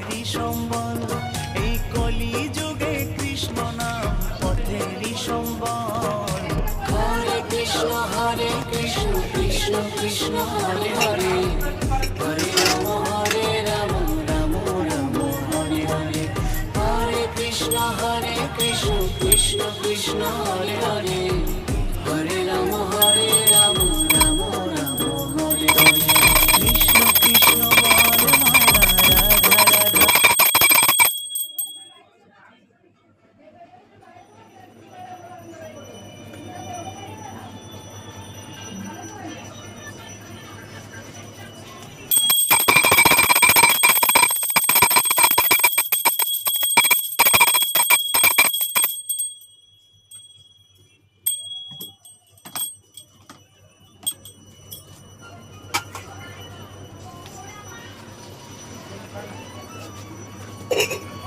পথেরই সম্বল, এই কলি যুগে কৃষ্ণ নাম পথেরই সম্বল। হরে কৃষ্ণ কৃষ্ণ কৃষ্ণ হরে হরে, হরে রাম রাম রাম রাম হরে হরে। হরে কৃষ্ণ কৃষ্ণ কৃষ্ণ হরে হরে, হরে রাম রাম রাম রাম হরে হরে। কৃষ্ণ কৃষ্ণ বল মায়া রাধা রাধা। Thank you.